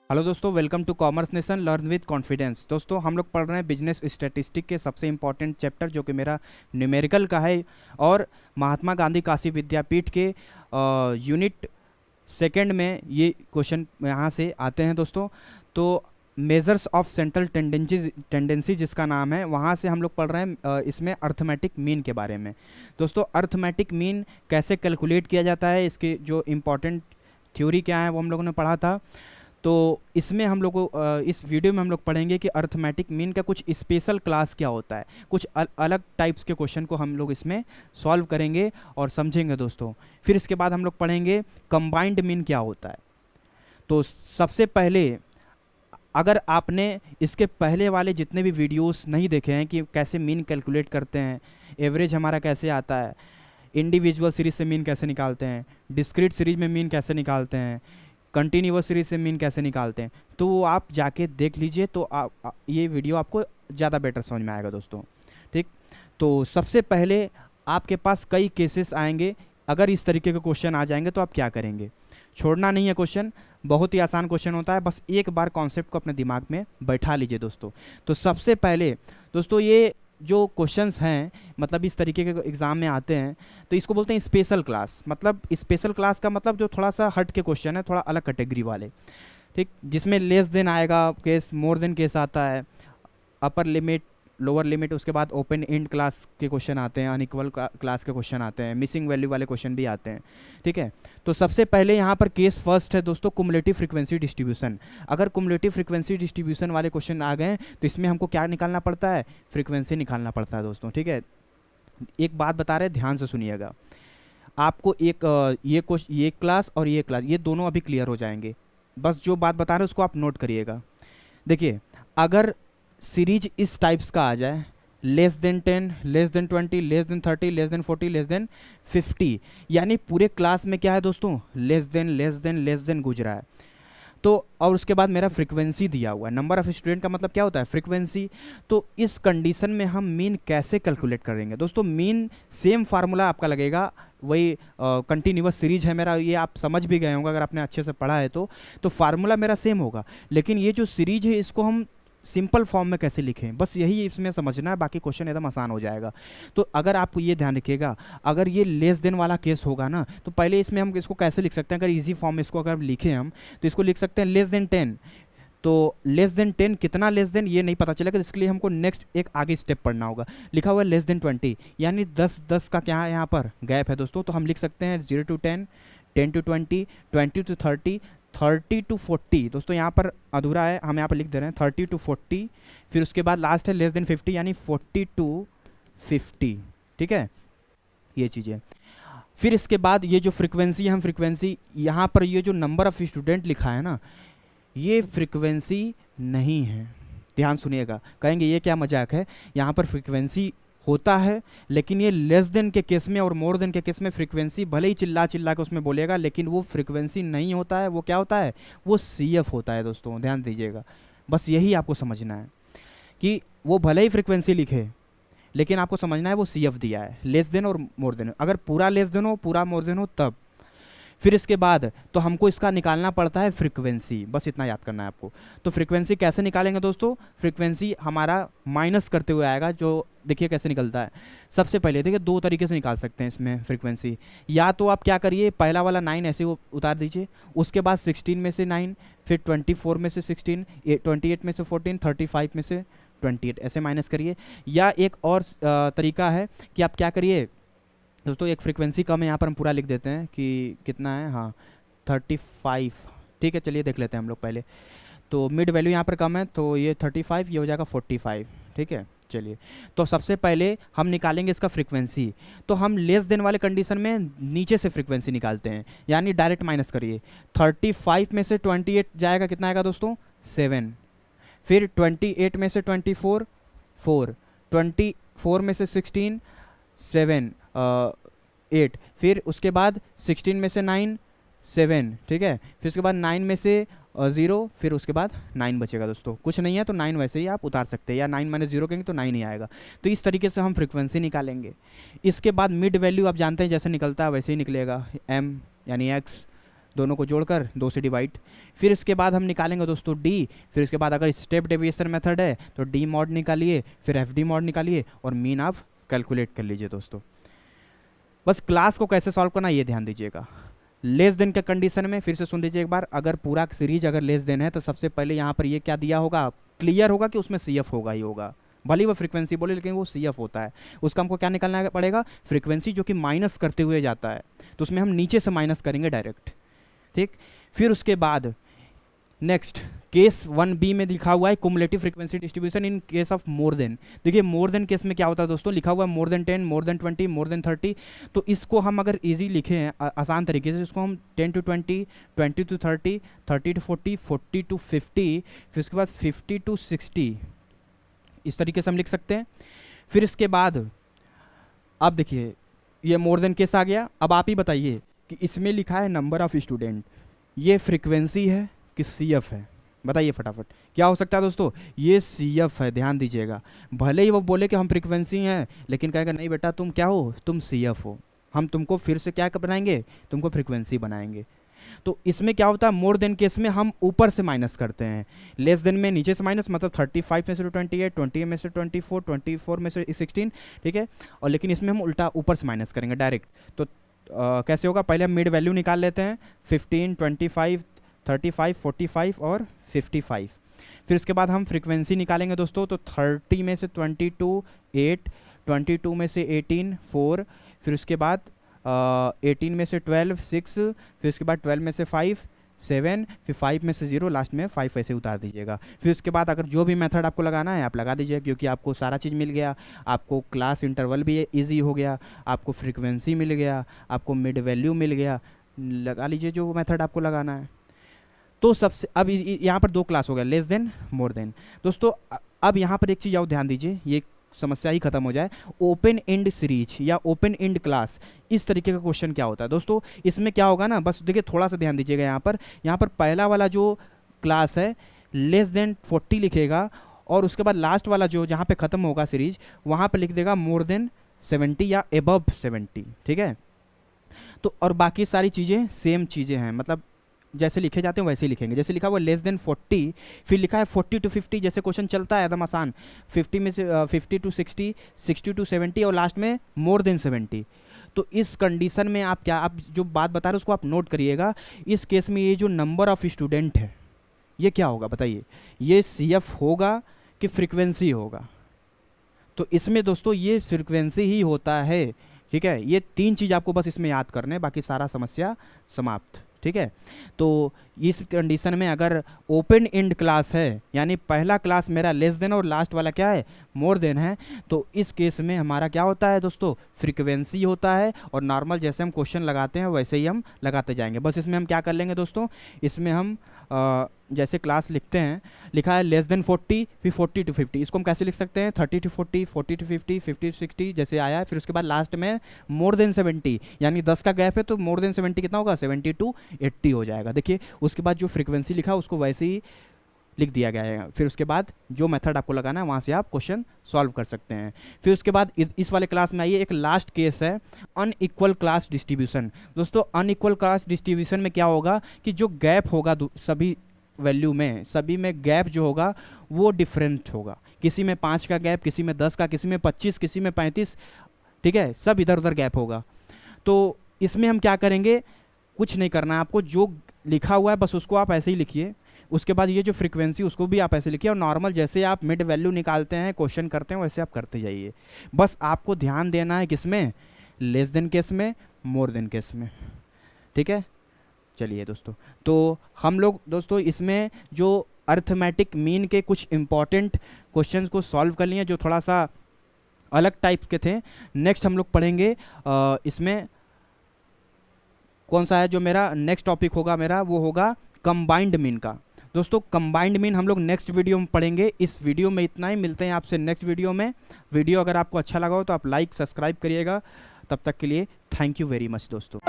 Hello दोस्तों, welcome to commerce nation learn with confidence. दोस्तों हम लोग पढ़ रहे हैं बिजनेस स्टैटिस्टिक के सबसे इंपॉर्टेंट चैप्टर जो कि मेरा न्यूमेरिकल का है और महात्मा गांधी काशी विद्यापीठ के यूनिट सेकंड में ये क्वेश्चन यहाँ से आते हैं दोस्तों। तो मेजर्स ऑफ सेंट्रल टेंडेंसी जिसका नाम है, वहाँ से हम लोग पढ़ रहे हैं इसमें अर्थमेटिक मीन के बारे में। दोस्तों अर्थमेटिक मीन कैसे कैलकुलेट किया जाता है, इसके जो इम्पोर्टेंट थ्योरी क्या है वो हम लोगों ने पढ़ा था। तो इसमें हम लोग को इस वीडियो में हम लोग पढ़ेंगे कि अर्थमेटिक मीन का कुछ स्पेशल क्लास क्या होता है, कुछ अलग टाइप्स के क्वेश्चन को हम लोग इसमें सॉल्व करेंगे और समझेंगे दोस्तों। फिर इसके बाद हम लोग पढ़ेंगे कंबाइंड मीन क्या होता है। तो सबसे पहले, अगर आपने इसके पहले वाले जितने भी वीडियोस नहीं देखे हैं कि कैसे मीन कैलकुलेट करते हैं, एवरेज हमारा कैसे आता है, इंडिविजुअल सीरीज से मीन कैसे निकालते हैं, डिस्क्रीट सीरीज में मीन कैसे निकालते हैं, कंटिन्यूअस सीरीज से मीन कैसे निकालते हैं, तो वो आप जाके देख लीजिए। तो ये वीडियो आपको ज़्यादा बेटर समझ में आएगा दोस्तों। ठीक, तो सबसे पहले आपके पास कई केसेस आएंगे। अगर इस तरीके के क्वेश्चन आ जाएंगे तो आप क्या करेंगे, छोड़ना नहीं है क्वेश्चन, बहुत ही आसान क्वेश्चन होता है, बस एक बार कॉन्सेप्ट को अपने दिमाग में बैठा लीजिए दोस्तों। तो सबसे पहले दोस्तों, ये जो क्वेश्चंस हैं मतलब इस तरीके के एग्ज़ाम में आते हैं, तो इसको बोलते हैं स्पेशल क्लास। मतलब स्पेशल क्लास का मतलब जो थोड़ा सा हट के क्वेश्चन है, थोड़ा अलग कैटेगरी वाले। ठीक, जिसमें लेस देन आएगा केस, मोर देन केस आता है, अपर लिमिट, लोअर लिमिट, उसके बाद ओपन एंड क्लास के क्वेश्चन आते हैं, अनइक्वल क्लास के क्वेश्चन आते हैं, मिसिंग वैल्यू वाले क्वेश्चन भी आते हैं। ठीक है, तो सबसे पहले यहाँ पर केस फर्स्ट है दोस्तों, कुमुलेटिव फ्रीक्वेंसी डिस्ट्रीब्यूशन। अगर कुमुलेटिव फ्रीक्वेंसी डिस्ट्रीब्यूशन वाले क्वेश्चन आ गए तो इसमें हमको क्या निकालना पड़ता है, फ्रीक्वेंसी निकालना पड़ता है दोस्तों। ठीक है, एक बात बता रहे, ध्यान से सुनिएगा। आपको एक ये क्लास और ये क्लास, ये दोनों अभी क्लियर हो जाएंगे। बस जो बात बता रहे हैं उसको आप नोट करिएगा। देखिए, अगर सीरीज इस टाइप्स का आ जाए, less than 10, less than 20, less than 30, less than 40, less than 50, यानी पूरे क्लास में क्या है दोस्तों, less than less than less than गुजरा है। तो और उसके बाद मेरा फ्रीक्वेंसी दिया हुआ है, नंबर ऑफ स्टूडेंट का मतलब क्या होता है, फ्रीक्वेंसी। तो इस कंडीशन में हम मीन कैसे कैलकुलेट करेंगे दोस्तों। मीन सेम फार्मूला आपका लगेगा, वही कंटिन्यूअस सीरीज है मेरा, ये आप समझ भी गए होंगे अगर आपने अच्छे से पढ़ा है तो फार्मूला मेरा सेम होगा। लेकिन ये जो सीरीज है इसको हम सिंपल फॉर्म में कैसे लिखें, बस यही इसमें समझना है, बाकी क्वेश्चन एकदम आसान हो जाएगा। तो अगर आप ये ध्यान रखिएगा, अगर ये लेस देन वाला केस होगा ना, तो पहले इसमें हम इसको कैसे लिख सकते हैं, अगर इजी फॉर्म में इसको अगर लिखें हम, तो इसको लिख सकते हैं लेस देन 10। तो लेस देन 10 कितना लेस देन ये नहीं पता चलेगा, इसके लिए हमको नेक्स्ट एक आगे स्टेप पढ़ना होगा। लिखा हुआ है लेस देन 20, यानी 10 का क्या है यहाँ पर गैप है दोस्तों। तो हम लिख सकते हैं 0 to 10, 10 to 20, 20 to 30, 30 to 40। दोस्तों यहाँ पर अधूरा है, हम यहाँ पर लिख दे रहे हैं 30 to 40। फिर उसके बाद लास्ट है लेस देन 50, यानी 40 to 50। ठीक है, ये चीज़ें। फिर इसके बाद ये जो फ्रीक्वेंसी, हम फ्रीक्वेंसी यहाँ पर ये जो नंबर ऑफ स्टूडेंट लिखा है ना, ये फ्रीक्वेंसी नहीं है। ध्यान सुनिएगा, कहेंगे ये क्या मजाक है, यहाँ पर फ्रीक्वेंसी होता है, लेकिन ये लेस देन के केस में और मोर देन के केस में फ्रीक्वेंसी भले ही चिल्ला चिल्ला के उसमें बोलेगा, लेकिन वो फ्रीक्वेंसी नहीं होता है। वो क्या होता है, वो CF होता है दोस्तों, ध्यान दीजिएगा। बस यही आपको समझना है कि वो भले ही फ्रीक्वेंसी लिखे, लेकिन आपको समझना है वो CF दिया है, लेस देन और मोर देन। अगर पूरा लेस देन हो, पूरा मोर देन हो, तब फिर इसके बाद तो हमको इसका निकालना पड़ता है फ्रीक्वेंसी, बस इतना याद करना है आपको। तो फ्रीक्वेंसी कैसे निकालेंगे दोस्तों, फ्रीक्वेंसी हमारा माइनस करते हुए आएगा, जो देखिए कैसे निकलता है। सबसे पहले देखिए दो तरीके से निकाल सकते हैं इसमें फ्रीक्वेंसी। या तो आप क्या करिए, पहला वाला 9 ऐसे उतार दीजिए, उसके बाद 16 में से 9, फिर 24 में से 16, 28 में से 14, 35 में से 28, ऐसे माइनस करिए। या एक और तरीका है कि आप क्या करिए दोस्तों, एक फ्रीक्वेंसी कम है, यहाँ पर हम पूरा लिख देते हैं कि कितना है, हाँ 35। ठीक है, चलिए देख लेते हैं हम लोग पहले। तो मिड वैल्यू यहाँ पर कम है, तो ये 35, ये हो जाएगा 45। ठीक है, चलिए। तो सबसे पहले हम निकालेंगे इसका फ्रीक्वेंसी। तो हम लेस देन वाले कंडीशन में नीचे से फ्रीक्वेंसी निकालते हैं, यानी डायरेक्ट माइनस करिए। 35 में से 28 जाएगा, कितना आएगा दोस्तों, 7। फिर 28 में से 24, 4। 24 में से 16, 7, 8। फिर उसके बाद 16 में से 9, 7। ठीक है, फिर उसके बाद 9 में से 0, फिर उसके बाद 9 बचेगा दोस्तों। कुछ नहीं है तो 9 वैसे ही आप उतार सकते हैं, या 9 माइनस 0 कहेंगे तो 9 ही आएगा। तो इस तरीके से हम फ्रीक्वेंसी निकालेंगे। इसके बाद मिड वैल्यू आप जानते हैं जैसे निकलता है वैसे ही निकलेगा, M यानी X, दोनों को जोड़कर 2 से डिवाइड। फिर इसके बाद हम निकालेंगे दोस्तों डी। फिर उसके बाद अगर स्टेप डेविएशन मेथड है तो डी मॉड निकालिए, फिर एफ डी मॉड निकालिए और मीन आप कैलकुलेट कर लीजिए दोस्तों। बस क्लास को कैसे सॉल्व करना ये ध्यान दीजिएगा। लेस देन के कंडीशन में फिर से सुन लीजिए एक बार, अगर पूरा सीरीज अगर लेस देन है तो सबसे पहले यहाँ पर ये क्या दिया होगा, क्लियर होगा कि उसमें सी एफ होगा ही होगा, भले वो फ्रीक्वेंसी बोले लेकिन वो सी एफ होता है। उसका हमको क्या निकालना पड़ेगा, फ्रीक्वेंसी जो कि माइनस करते हुए जाता है, तो उसमें हम नीचे से माइनस करेंगे डायरेक्ट, ठीक। फिर उसके बाद नेक्स्ट केस 1b में लिखा हुआ है cumulative frequency distribution in case of more than. देखिए मोर देन केस में क्या होता है दोस्तों, लिखा हुआ है more than 10, more than 20, more than 30। तो इसको हम अगर इजी लिखे हैं आसान तरीके से, इसको हम 10 to 20, 20 to 30, 30 to 40, 40 to 50, फिर उसके बाद 50 to 60, इस तरीके से हम लिख सकते हैं। फिर इसके बाद अब देखिए ये मोर देन केस आ गया। अब आप ही बताइए कि इसमें लिखा है नंबर ऑफ स्टूडेंट, ये फ्रीक्वेंसी है कि सी एफ है, बताइए फटाफट। क्या हो सकता है दोस्तों, ये सी एफ है, ध्यान दीजिएगा। भले ही वो बोले कि हम फ्रीक्वेंसी हैं, लेकिन कहेगा नहीं बेटा तुम क्या हो, तुम सी एफ हो, हम तुमको फिर से क्या बनाएंगे, तुमको फ्रीक्वेंसी बनाएंगे। तो इसमें क्या होता है, मोर देन केस में हम ऊपर से माइनस करते हैं, लेस देन में नीचे से माइनस, मतलब 35 में से 28, 20 में से 24, 24 में से 16, ठीक है। और लेकिन इसमें हम उल्टा ऊपर से माइनस करेंगे डायरेक्ट। तो कैसे होगा, पहले हम मिड वैल्यू निकाल लेते हैं, 15, 25, 35, 45 और 55। फिर उसके बाद हम फ्रीक्वेंसी निकालेंगे दोस्तों, तो 30 में से 22, 8, 22 में से 18, 4, फिर उसके बाद 18 में से 12, 6, फिर उसके बाद 12 में से 5, 7, फिर 5 में से 0, लास्ट में 5 ऐसे उतार दीजिएगा। फिर उसके बाद अगर जो भी मेथड आपको लगाना है आप लगा दीजिए, क्योंकि आपको सारा चीज़ मिल गया, आपको क्लास इंटरवल भी इजी हो गया, आपको फ्रीक्वेंसी मिल गया, आपको मिड वैल्यू मिल गया, लगा लीजिए जो मेथड आपको लगाना है। तो सबसे अब यहाँ पर 2 क्लास हो गया, लेस देन मोर देन। दोस्तों अब यहाँ पर एक चीज़ और ध्यान दीजिए, ये समस्या ही खत्म हो जाए। ओपन एंड सीरीज या ओपन एंड क्लास, इस तरीके का क्वेश्चन क्या होता है दोस्तों, इसमें क्या होगा ना, बस देखिए थोड़ा सा ध्यान दीजिएगा। यहाँ पर पहला वाला जो क्लास है लेस देन 40 लिखेगा, और उसके बाद लास्ट वाला जो जहाँ पे ख़त्म होगा सीरीज वहाँ पे लिख देगा मोर देन 70 या एबव 70, ठीक है। तो और बाकी सारी चीज़ें सेम चीज़ें हैं, मतलब जैसे लिखे जाते हैं वैसे ही लिखेंगे। जैसे लिखा हुआ लेस देन 40, फिर लिखा है 40 to 50, जैसे क्वेश्चन चलता है एकदम आसान, 50 में से 50 to 60, 60 to 70 और लास्ट में मोर देन 70। तो इस कंडीशन में आप जो बात बता रहे हैं उसको आप नोट करिएगा। इस केस में ये जो नंबर ऑफ स्टूडेंट है ये क्या होगा बताइए, ये सी एफ होगा कि फ्रीक्वेंसी होगा। तो इसमें दोस्तों ये फ्रीक्वेंसी ही होता है, ठीक है। ये 3 चीज़ आपको बस इसमें याद करने, बाकी सारा समस्या समाप्त, ठीक है। तो इस कंडीशन में अगर ओपन एंड क्लास है, यानी पहला क्लास मेरा लेस देन और लास्ट वाला क्या है, मोर देन है, तो इस केस में हमारा क्या होता है दोस्तों, फ्रीक्वेंसी होता है। और नॉर्मल जैसे हम क्वेश्चन लगाते हैं वैसे ही हम लगाते जाएंगे। बस इसमें हम क्या कर लेंगे दोस्तों, इसमें हम जैसे क्लास लिखते हैं, लिखा है लेस देन 40, फिर 40 to 50, इसको हम कैसे लिख सकते हैं, 30 to 40, 40 to 50, 50 to 60 जैसे आया है। फिर उसके बाद लास्ट में मोर देन 70, यानी 10 का गैप है तो मोर देन 70 कितना होगा, 70 to 80 हो जाएगा। देखिए उसके बाद जो फ्रीक्वेंसी लिखा उसको वैसे ही लिख दिया गया है। फिर उसके बाद जो मेथड आपको लगाना है वहाँ से आप क्वेश्चन सॉल्व कर सकते हैं। फिर उसके बाद इस वाले क्लास में आइए, एक लास्ट केस है अनइक्वल क्लास डिस्ट्रीब्यूशन। दोस्तों अनइक्वल क्लास डिस्ट्रीब्यूशन में क्या होगा कि जो गैप होगा सभी वैल्यू में, सभी में गैप जो होगा वो डिफरेंट होगा। किसी में 5 का गैप, किसी में 10 का, किसी में 25, किसी में 35, ठीक है, सब इधर उधर गैप होगा। तो इसमें हम क्या करेंगे, कुछ नहीं करना है आपको, जो लिखा हुआ है बस उसको आप ऐसे ही लिखिए। उसके बाद ये जो फ्रीक्वेंसी उसको भी आप ऐसे लिखिए, और नॉर्मल जैसे आप मिड वैल्यू निकालते हैं, क्वेश्चन करते हैं, वैसे आप करते जाइए। बस आपको ध्यान देना है किसमें, लेस देन केस में, मोर देन केस में, ठीक है। चलिए दोस्तों, तो हम लोग दोस्तों इसमें जो अर्थमेटिक मीन के कुछ इम्पॉर्टेंट क्वेश्चंस को सॉल्व कर लिए, जो थोड़ा सा अलग टाइप के थे। नेक्स्ट हम लोग पढ़ेंगे इसमें कौन सा है, जो मेरा नेक्स्ट टॉपिक होगा मेरा वो होगा कंबाइंड मीन का। दोस्तों कंबाइंड मीन हम लोग नेक्स्ट वीडियो में पढ़ेंगे। इस वीडियो में इतना ही, मिलते हैं आपसे नेक्स्ट वीडियो में। वीडियो अगर आपको अच्छा लगा हो तो आप लाइक सब्सक्राइब करिएगा। तब तक के लिए थैंक यू वेरी मच दोस्तों।